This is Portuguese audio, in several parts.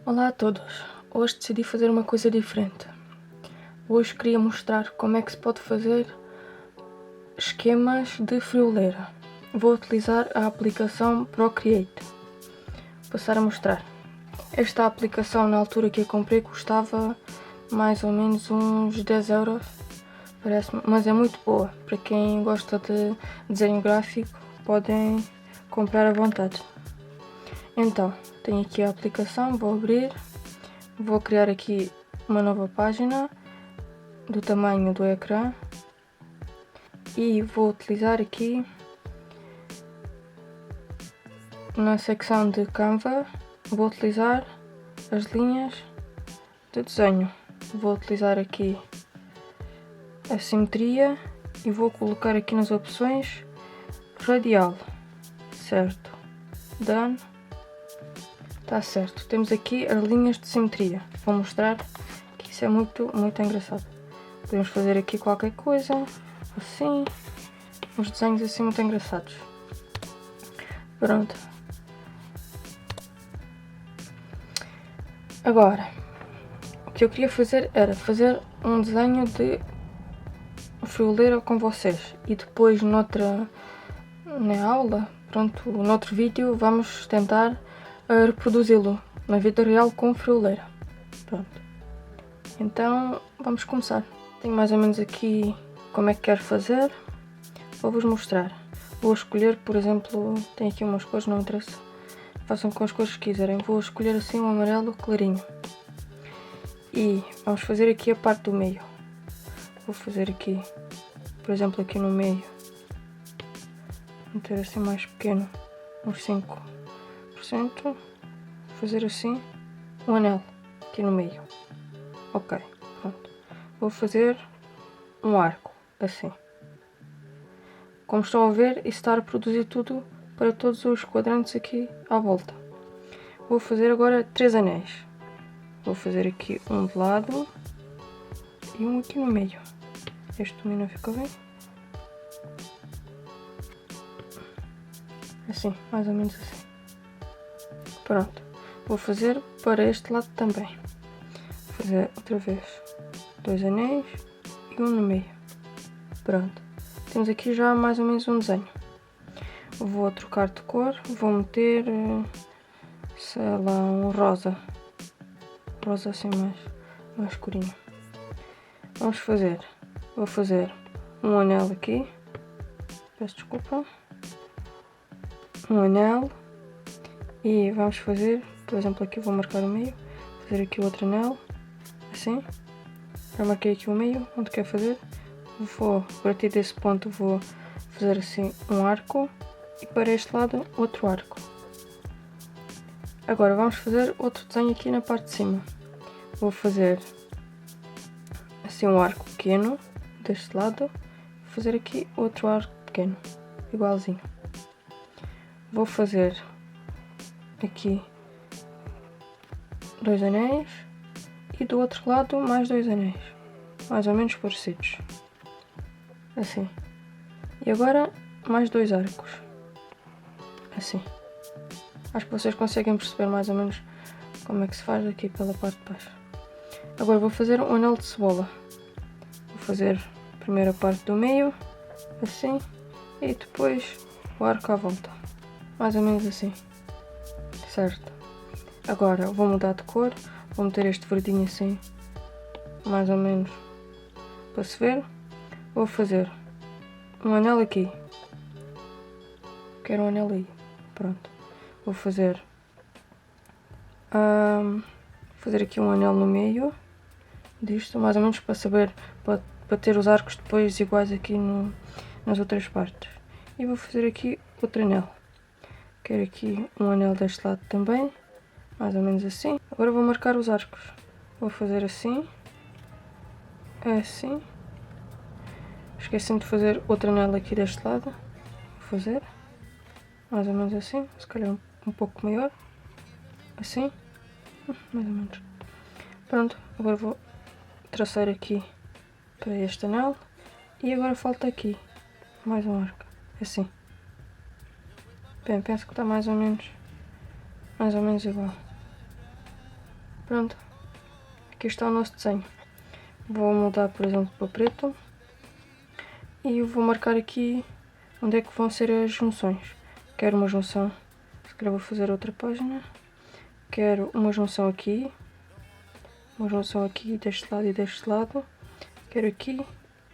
Olá a todos, hoje decidi fazer uma coisa diferente. Hoje queria mostrar como é que se pode fazer esquemas de frioleira. Vou utilizar a aplicação Procreate. Vou passar a mostrar. Esta aplicação na altura que a comprei custava mais ou menos uns 10 euros, parece-me, mas é muito boa. Para quem gosta de desenho gráfico, podem comprar à vontade. Então, tenho aqui a aplicação, vou abrir, vou criar aqui uma nova página do tamanho do ecrã e vou utilizar aqui na secção de Canva, vou utilizar as linhas de desenho, vou utilizar aqui a simetria e vou colocar aqui nas opções radial, certo, done. Está certo, temos aqui as linhas de simetria. Vou mostrar que isso é muito engraçado. Podemos fazer aqui qualquer coisa, assim, uns desenhos assim muito engraçados. Pronto. Agora, o que eu queria fazer era fazer um desenho de frioleira com vocês. E depois na aula, pronto, noutro vídeo, vamos tentar reproduzi-lo na vida real com frioleira. Pronto. Então vamos começar. Tenho mais ou menos aqui como é que quero fazer. Vou-vos mostrar. Vou escolher, por exemplo, tenho aqui umas cores, não interessa. Façam com as cores que quiserem. Vou escolher assim um amarelo clarinho. E vamos fazer aqui a parte do meio. Vou fazer aqui, por exemplo, aqui no meio. Vou ter assim mais pequeno, uns 5%. Vou fazer assim um anel aqui no meio. Ok, pronto. Vou fazer um arco, assim. Como estão a ver, isso está a produzir tudo para todos os quadrantes aqui à volta. Vou fazer agora 3 anéis. Vou fazer aqui um de lado e um aqui no meio. Este também não ficou bem. Assim, mais ou menos assim. Pronto. Vou fazer para este lado também. Vou fazer outra vez 2 anéis e um no meio. Pronto. Temos aqui já mais ou menos um desenho. Vou trocar de cor. Vou meter, sei lá, um rosa. Rosa assim mais escurinho. Vamos fazer. Vou fazer um anel aqui. Peço desculpa. Um anel. E vamos fazer, por exemplo, aqui vou marcar o meio, fazer aqui o outro anel, assim. Já marquei aqui o meio, onde quero fazer. Vou, a partir desse ponto, vou fazer assim um arco e para este lado outro arco. Agora vamos fazer outro desenho aqui na parte de cima. Vou fazer assim um arco pequeno deste lado, vou fazer aqui outro arco pequeno, igualzinho. Vou fazer aqui 2 anéis e do outro lado mais 2 anéis, mais ou menos parecidos, assim. E agora mais 2 arcos, assim. Acho que vocês conseguem perceber mais ou menos como é que se faz aqui pela parte de baixo. Agora vou fazer um anel de cebola. Vou fazer a primeira parte do meio, assim, e depois o arco à volta, mais ou menos assim. Certo. Agora vou mudar de cor, vou meter este verdinho assim, mais ou menos, para se ver. Vou fazer um anel aqui. Quero um anel aí. Pronto. Vou fazer aqui um anel no meio disto, mais ou menos para saber, para ter os arcos depois iguais aqui nas outras partes. E vou fazer aqui outro anel. Quero aqui um anel deste lado também, mais ou menos assim. Agora vou marcar os arcos. Vou fazer assim, assim. Esqueci-me de fazer outro anel aqui deste lado. Vou fazer, mais ou menos assim, se calhar um pouco maior. Assim, mais ou menos. Pronto, agora vou traçar aqui para este anel. E agora falta aqui mais um arco, assim. Bem, penso que está mais ou menos igual. Pronto, aqui está o nosso desenho. Vou mudar, por exemplo, para preto e vou marcar aqui onde é que vão ser as junções. Quero uma junção, se calhar vou fazer outra página. Quero uma junção aqui deste lado e deste lado. Quero aqui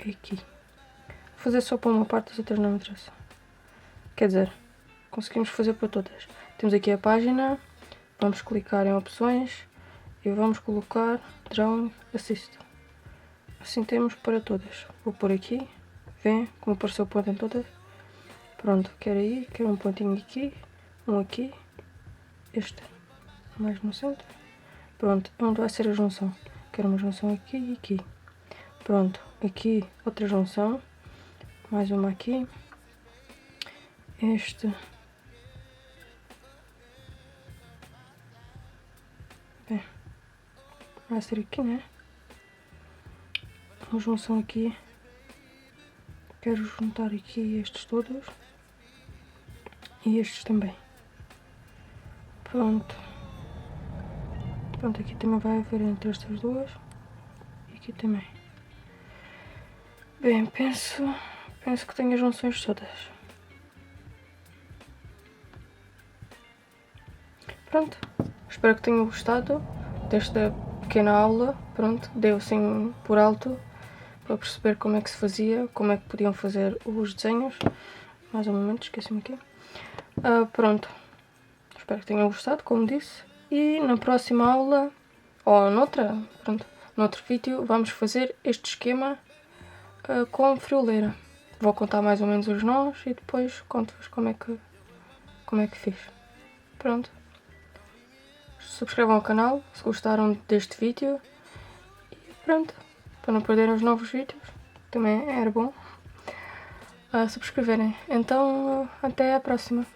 e aqui. Vou fazer só para uma parte, as outras não me interessam. Quer dizer, conseguimos fazer para todas. Temos aqui a página, vamos clicar em opções e vamos colocar Drawing Assist. Assim temos para todas. Vou pôr aqui, vê como apareceu o ponto em todas. Pronto, quero aí, quero um pontinho aqui, um aqui, este mais no centro. Pronto, onde vai ser a junção? Quero uma junção aqui e aqui. Pronto, aqui outra junção, mais uma aqui. Este. Bem, vai ser aqui, né? Uma junção aqui. Quero juntar aqui estes todos. E estes também. Pronto. Pronto, aqui também vai haver entre estas duas. E aqui também. Bem, penso que tenho as junções todas. Pronto, espero que tenham gostado desta pequena aula. Pronto, deu assim por alto para perceber como é que se fazia, como é que podiam fazer os desenhos. Mais um momento, esqueci-me aqui. Pronto, espero que tenham gostado, como disse. E na próxima aula, ou noutro vídeo, vamos fazer este esquema com frioleira. Vou contar mais ou menos os nós e depois conto-vos como é que fiz. Pronto. Subscrevam o canal se gostaram deste vídeo. E pronto, para não perderem os novos vídeos, também era bom subscreverem. Então, até à próxima.